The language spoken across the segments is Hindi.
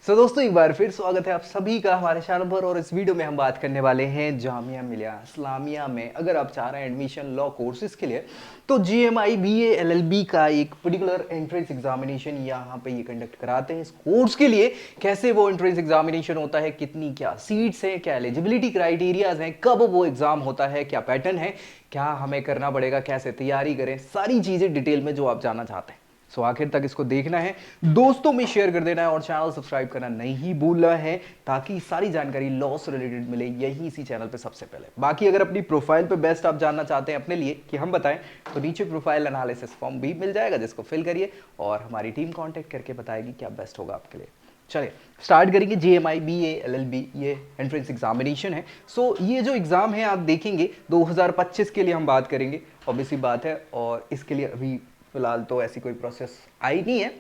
दोस्तों एक बार फिर स्वागत है आप सभी का हमारे चैनल पर। और इस वीडियो में हम बात करने वाले हैं जामिया मिलिया इस्लामिया में अगर आप चाह रहे हैं एडमिशन लॉ कोर्सेज के लिए तो जीएमआई बीए एलएलबी का एक पर्टिकुलर एंट्रेंस एग्जामिनेशन यहाँ पे ये कंडक्ट कराते हैं। इस कोर्स के लिए कैसे वो एंट्रेंस एग्जामिनेशन होता है, कितनी क्या सीट्स हैं, क्या एलिजिबिलिटी क्राइटेरियाज हैं, कब वो एग्जाम होता है, क्या पैटर्न है, क्या हमें करना पड़ेगा, कैसे तैयारी करें, सारी चीजें डिटेल में जो आप जानना चाहते हैं। सो आखिर तक इसको देखना है, दोस्तों में शेयर कर देना है और चैनल सब्सक्राइब करना नहीं भूलना है ताकि सारी जानकारी लॉ से रिलेटेड मिले यही इसी चैनल पे सबसे पहले। बाकी अगर अपनी प्रोफाइल पे बेस्ट आप जानना चाहते हैं अपने लिए कि हम बताएं तो नीचे प्रोफाइल एनालिसिस फॉर्म भी मिल जाएगा जिसको फिल करिए और हमारी टीम कांटेक्ट करके बताएगी क्या बेस्ट होगा आपके लिए। चलिए स्टार्ट करेंगे। जीएमआई बीए एलएलबी ये एंट्रेंस एग्जामिनेशन है। सो ये जो एग्जाम है आप देखेंगे 2025 के लिए हम बात करेंगे, ऑब्वियसली बात है। और इसके लिए अभी फिलहाल तो ऐसी कोई प्रोसेस आई नहीं है,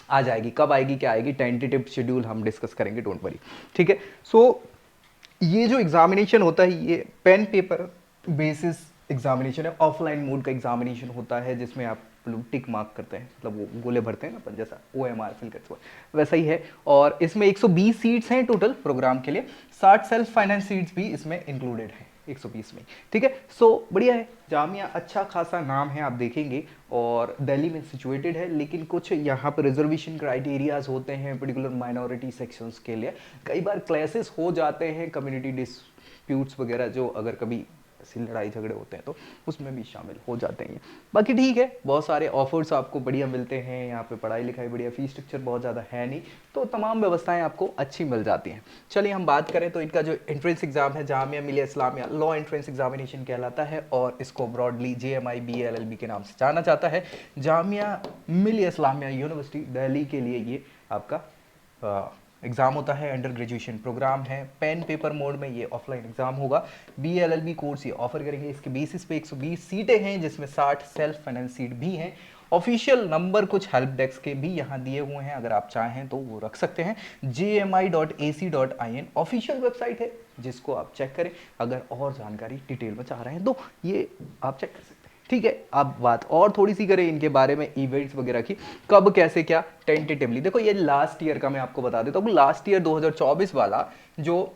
आ जाएगी। कब आएगी क्या आएगी टेंटेटिव शेड्यूल हम डिस्कस करेंगे, डोंट वरी। ठीक है। सो ये जो एग्जामिनेशन होता है ये पेन पेपर बेसिस एग्जामिनेशन है, ऑफलाइन मोड का एग्जामिनेशन होता है जिसमें आप लोग टिक मार्क करते हैं, मतलब वो गोले भरते हैं ना अपन जैसा OMR फिल करते हुए वैसा ही है। और इसमें 120 सीट्स हैं टोटल प्रोग्राम के लिए, 60 सेल्फ फाइनेंस सीट्स भी इसमें इंक्लूडेड है 120 में। ठीक है। सो बढ़िया है, जामिया अच्छा खासा नाम है आप देखेंगे और दिल्ली में सिचुएटेड है। लेकिन कुछ यहाँ पर रिजर्वेशन क्राइटेरियाज होते हैं पर्टिकुलर माइनॉरिटी सेक्शंस के लिए, कई बार क्लासेस हो जाते हैं, कम्युनिटी डिस्प्यूट्स वगैरह जो अगर कभी ऐसी लड़ाई झगड़े होते हैं तो उसमें भी शामिल हो जाते हैं। बाकी ठीक है, बहुत सारे ऑफर्स आपको बढ़िया मिलते हैं यहाँ पे, पढ़ाई लिखाई बढ़िया, फीस स्ट्रक्चर बहुत ज़्यादा है नहीं, तो तमाम व्यवस्थाएं आपको अच्छी मिल जाती हैं। चलिए हम बात करें तो इनका जो एंट्रेंस एग्जाम है Jamia Millia Islamia law entrance examination कहलाता है और इसको ब्रॉडली JMI BA LLB के नाम से जाना जाता है। जामिया मिलिया इस्लामिया यूनिवर्सिटी दिल्ली के लिए ये आपका एग्जाम होता है, अंडर ग्रेजुएशन प्रोग्राम है, पेन पेपर मोड में ये ऑफलाइन एग्जाम होगा। BA LLB कोर्स ये ऑफर करेंगे, इसके बेसिस पे 120 सीटें हैं जिसमें 60 सेल्फ फाइनेंस सीट भी हैं। ऑफिशियल नंबर कुछ हेल्प डेस्क के भी यहाँ दिए हुए हैं, अगर आप चाहें तो वो रख सकते हैं। jmi.ac.in ऑफिशियल वेबसाइट है जिसको आप चेक करें अगर और जानकारी डिटेल में चाह रहे हैं तो ये आप चेक कर सकते हैं। ठीक है। अब बात और थोड़ी सी करें इनके बारे में, इवेंट्स वगैरह की, कब कैसे क्या टेंटेटिवली। देखो ये लास्ट ईयर का मैं आपको बता देता हूँ, लास्ट ईयर 2024 वाला जो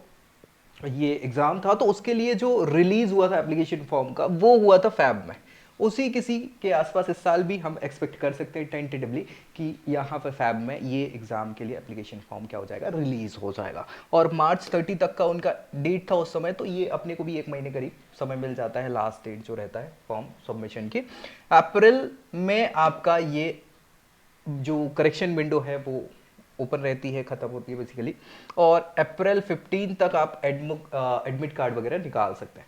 ये एग्जाम था तो उसके लिए जो रिलीज हुआ था एप्लीकेशन फॉर्म का वो हुआ था फैब में। उसी किसी के आसपास इस साल भी हम एक्सपेक्ट कर सकते हैं टेंटेटिवली कि यहाँ पे फैब में ये एग्जाम के लिए एप्लीकेशन फॉर्म क्या हो जाएगा, रिलीज हो जाएगा। और मार्च 30 तक का उनका डेट था उस समय, तो ये अपने को भी 1 महीने करीब समय मिल जाता है लास्ट डेट जो रहता है फॉर्म सबमिशन की। अप्रैल में आपका ये जो करेक्शन विंडो है वो ओपन रहती है, खत्म होती है बेसिकली। और अप्रैल 15 तक आप एडमिट कार्ड वगैरह निकाल सकते हैं,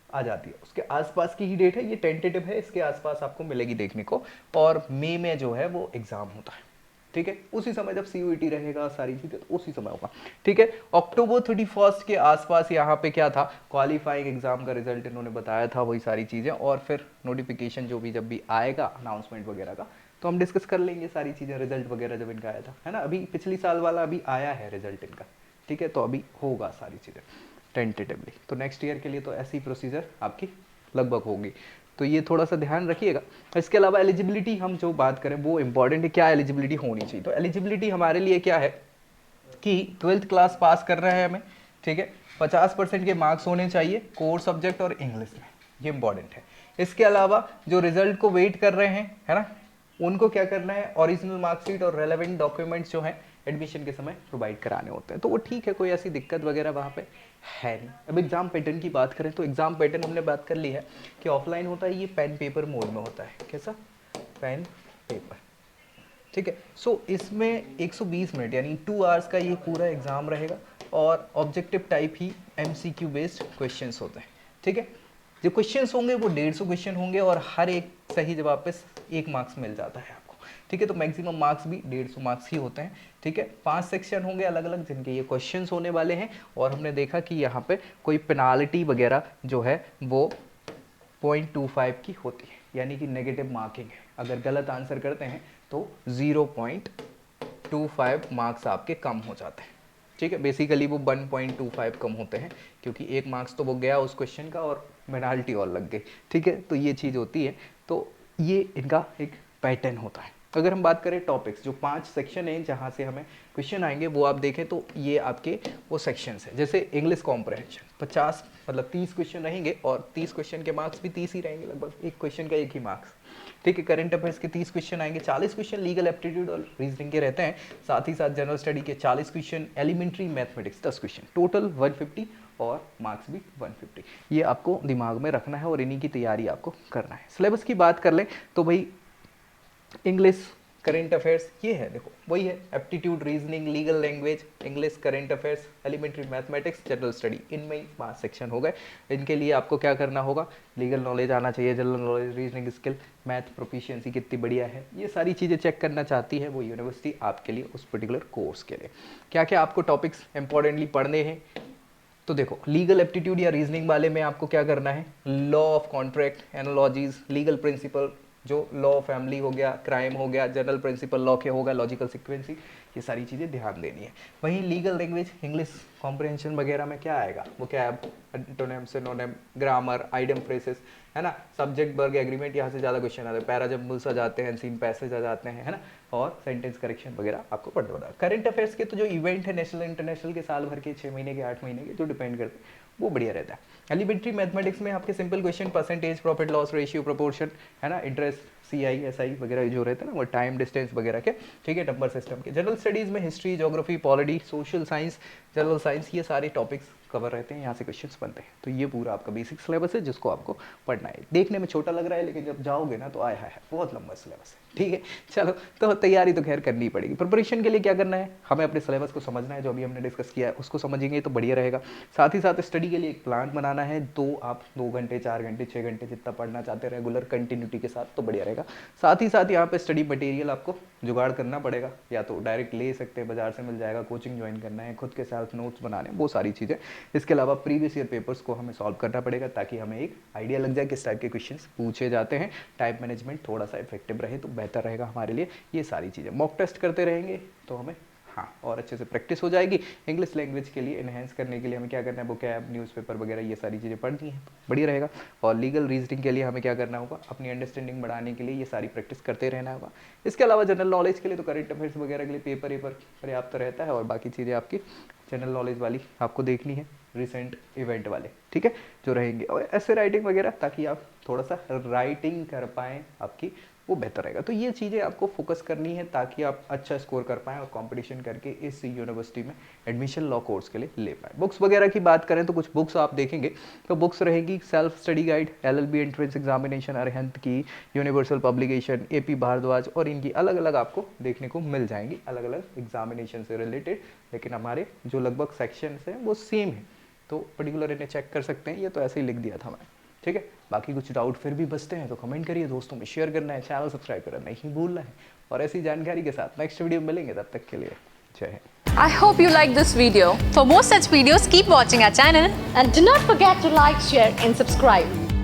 आ जाती है। उसके आसपास की ही डेट है, ये टेंटेटिव है, इसके आसपास आपको मिलेगी देखने को। और मई में जो है वो एग्जाम होता है। ठीक है। उसी समय जब CUET रहेगा सारी चीजें तो उसी समय होगा। ठीक है। अक्टूबर 31 के आसपास यहाँ पे क्या था, क्वालिफाइंग एग्जाम का रिजल्ट इन्होंने बताया था, वही सारी चीजें। और फिर नोटिफिकेशन जो भी जब भी आएगा अनाउंसमेंट वगैरह का तो हम डिस्कस कर लेंगे सारी चीजें, रिजल्ट वगैरह जब इनका आया था, है ना। अभी पिछली साल वाला अभी आया है रिजल्ट इनका। ठीक है। तो अभी होगा सारी चीजें टेंटेटिवली, तो नेक्स्ट ईयर के लिए तो ऐसी प्रोसीजर आपकी लगभग होगी, तो ये थोड़ा सा ध्यान रखिएगा। इसके अलावा एलिजिबिलिटी हम जो बात करें वो इंपॉर्टेंट है, क्या एलिजिबिलिटी होनी चाहिए। तो एलिजिबिलिटी हमारे लिए क्या है कि 12th क्लास पास कर रहे हैं हमें। ठीक है। 50% के मार्क्स होने चाहिए कोर सब्जेक्ट और इंग्लिश में, ये इंपॉर्टेंट है। इसके अलावा जो रिजल्ट को वेट कर रहे हैं, है ना, उनको क्या करना है, ओरिजिनल मार्कशीट और रेलेवेंट डॉक्यूमेंट्स जो हैं एडमिशन के समय प्रोवाइड कराने होते हैं, तो वो ठीक है, कोई ऐसी दिक्कत वगैरह वहाँ पे है नहीं। अब एग्जाम पैटर्न की बात करें तो एग्जाम पैटर्न हमने बात कर ली है कि ऑफलाइन होता है, ये पेन पेपर मोड में होता है। कैसा, पेन पेपर। ठीक है। सो इसमें 120 मिनट यानी 2 आवर्स का ये पूरा एग्जाम रहेगा और ऑब्जेक्टिव टाइप ही MCQ बेस्ड क्वेश्चंस होते हैं। ठीक है। जो क्वेश्चंस होंगे वो 150 क्वेश्चन होंगे और हर एक सही जवाब पे 1 मार्क्स मिल जाता है आपको। ठीक है। तो मैक्सिमम मार्क्स भी 150 मार्क्स ही होते हैं। ठीक है। 5 सेक्शन होंगे अलग अलग जिनके ये क्वेश्चंस होने वाले हैं। और हमने देखा कि यहाँ पे कोई पेनाल्टी वगैरह जो है वो 0.25 की होती है, यानी कि नेगेटिव मार्किंग है। अगर गलत आंसर करते हैं तो 0.25 मार्क्स आपके कम हो जाते हैं। ठीक है। बेसिकली वो 1.25 कम होते हैं क्योंकि 1 मार्क्स तो वो गया उस क्वेश्चन का और पेनाल्टी और लग गई। ठीक है। तो ये चीज़ होती है, तो ये इनका एक पैटर्न होता है। अगर हम बात करें टॉपिक्स, जो 5 सेक्शन हैं जहाँ से हमें क्वेश्चन आएंगे, वो आप देखें तो ये आपके वो सेक्शंस हैं। जैसे इंग्लिश कॉम्प्रहेंशन 50 मतलब 30 क्वेश्चन रहेंगे और 30 क्वेश्चन के मार्क्स भी 30 ही रहेंगे, लगभग एक क्वेश्चन का एक ही मार्क्स। ठीक है, करंट अफेयर्स के 30 क्वेश्चन आएंगे, 40 क्वेश्चन लीगल एप्टीट्यूड और रीजनिंग के रहते हैं, साथ ही साथ जनरल स्टडी के 40 question, elementary mathematics 10 question, total 150 और मार्क्स भी 150। ये आपको दिमाग में रखना है और इन्हीं की तैयारी आपको करना है। सिलेबस की बात कर लें तो भाई इंग्लिश, करंट अफेयर्स, ये है देखो वही है, aptitude, reasoning, legal language, English, current affairs, elementary mathematics, general study, इनमें ही 5 सेक्शन हो गए। इनके लिए आपको क्या करना होगा, लीगल नॉलेज आना चाहिए, general knowledge, reasoning skill, math proficiency कितनी बढ़िया है, ये सारी चीज़ें चेक करना चाहती है वो यूनिवर्सिटी आपके लिए उस पर्टिकुलर कोर्स के लिए। क्या क्या आपको टॉपिक्स इंपॉर्टेंटली पढ़ने हैं, तो देखो लीगल एप्टीट्यूड या रीजनिंग वाले में आपको क्या करना है, law of contract, analogies, legal principal, जो लॉ फैमिली हो गया, क्राइम हो गया, जनरल प्रिंसिपल लॉ के होगा, लॉजिकल सीक्वेंसी, ये सारी चीज़ें ध्यान देनी है। वहीं लीगल लैंग्वेज, इंग्लिश कॉम्प्रिहेंशन वगैरह में क्या आएगा, वो क्या है, antonym, synonym, grammar, idiom phrases, है ना, सब्जेक्ट वर्ग एग्रीमेंट, यहाँ से ज़्यादा क्वेश्चन आते हैं, पैराजम्बल्स आ जाते हैं, सीन पैसेज आ जाते हैं, है ना, और सेंटेंस करेक्शन वगैरह आपको पढ़ना पड़ेगा। करंट अफेयर्स के तो जो इवेंट है नेशनल इंटरनेशनल के, साल भर के, 6 महीने के, 8 महीने के, जो डिपेंड करते हैं, वो बढ़िया रहता है। एलिमेंट्री मैथमेटिक्स में आपके simple question, percentage, profit loss ratio, proportion, है ना, इंटरेस्ट, CI SI वगैरह जो रहते हैं ना, वो टाइम डिस्टेंस वगैरह के, ठीक है, नंबर सिस्टम के। जनरल स्टडीज़ में history, geography, polity, social science, general science, ये सारे टॉपिक्स कवर रहते हैं, यहाँ से क्वेश्चंस बनते हैं। तो ये पूरा आपका बेसिक सिलेबस है जिसको आपको पढ़ना है। देखने में छोटा लग रहा है लेकिन जब जाओगे ना तो आया है बहुत लंबा सिलेबस है, ठीक है। चलो, तो तैयारी तो खैर करनी पड़ेगी। प्रिपरेशन के लिए क्या करना है, हमें अपने सिलेबस को समझना है, जो अभी हमने डिस्कस किया है उसको समझेंगे तो बढ़िया रहेगा। साथ ही साथ स्टडी के लिए एक प्लान बनाना है, आप 2 घंटे, 4 घंटे, 6 घंटे जितना पढ़ना चाहते हैं रेगुलर कंटिन्यूटी के साथ, तो बढ़िया रहेगा। साथ ही साथ यहाँ पे स्टडी मटेरियल आपको जुगाड़ करना पड़ेगा, या तो डायरेक्ट ले सकते हैं, बाजार से मिल जाएगा, कोचिंग ज्वाइन करना है, खुद के सेल्फ नोट्स बनाने, वो सारी चीज़ें। इसके अलावा प्रीवियस ईयर पेपर्स को हमें सॉल्व करना पड़ेगा ताकि हमें एक आइडिया लग जाए किस टाइप के क्वेश्चंस पूछे जाते हैं, टाइम मैनेजमेंट थोड़ा सा इफेक्टिव रहे तो बेहतर रहेगा हमारे लिए। ये सारी चीज़ें मॉक टेस्ट करते रहेंगे तो हमें और अच्छे से प्रैक्टिस हो जाएगी। इंग्लिश लैंग्वेज के लिए इन्हेंस करने के लिए हमें क्या करना है, वोकैब, न्यूज़पेपर वगैरह, ये सारी चीज़ें पढ़नी है, बढ़िया रहेगा। और लीगल रीजनिंग के लिए हमें क्या करना होगा, अपनी अंडरस्टैंडिंग बढ़ाने के लिए ये सारी प्रैक्टिस करते रहना होगा। इसके अलावा जनरल नॉलेज के लिए तो करंट अफेयर्स वगैरह के लिए पेपर पर्याप्त रहता है, और बाकी चीज़ें आपकी जनरल नॉलेज वाली आपको देखनी है, रिसेंट इवेंट वाले, ठीक है, जो रहेंगे, और ऐसे राइटिंग वगैरह, ताकि आप थोड़ा सा राइटिंग कर पाएँ आपकी, वो बेहतर रहेगा। तो ये चीज़ें आपको फोकस करनी है ताकि आप अच्छा स्कोर कर पाएँ और कंपटीशन करके इस यूनिवर्सिटी में एडमिशन लॉ कोर्स के लिए ले पाएँ। बुक्स वगैरह की बात करें तो कुछ बुक्स आप देखेंगे तो बुक्स रहेगी self study guide, LLB entrance examination, Arihant की, यूनिवर्सल पब्लिकेशन, AP भारद्वाज, और इनकी अलग अलग आपको देखने को मिल जाएंगी, अलग अलग एग्जामिनेशन से रिलेटेड, लेकिन हमारे जो लगभग सेक्शंस हैं वो सेम है, तो पर्टिकुलर इन्हें चेक कर सकते हैं। ये तो ऐसे ही लिख दिया था मैं, ठीक है। बाकी कुछ डाउट फिर भी बचते हैं तो कमेंट करिए, दोस्तों में शेयर करना है, चैनल सब्सक्राइब करना नहीं भूलना है, और ऐसी जानकारी के साथ नेक्स्ट वीडियो में मिलेंगे, तब तक के लिए जय Hind. I hope you like this video. For more such videos, keep watching our channel and do not forget to like, share and subscribe.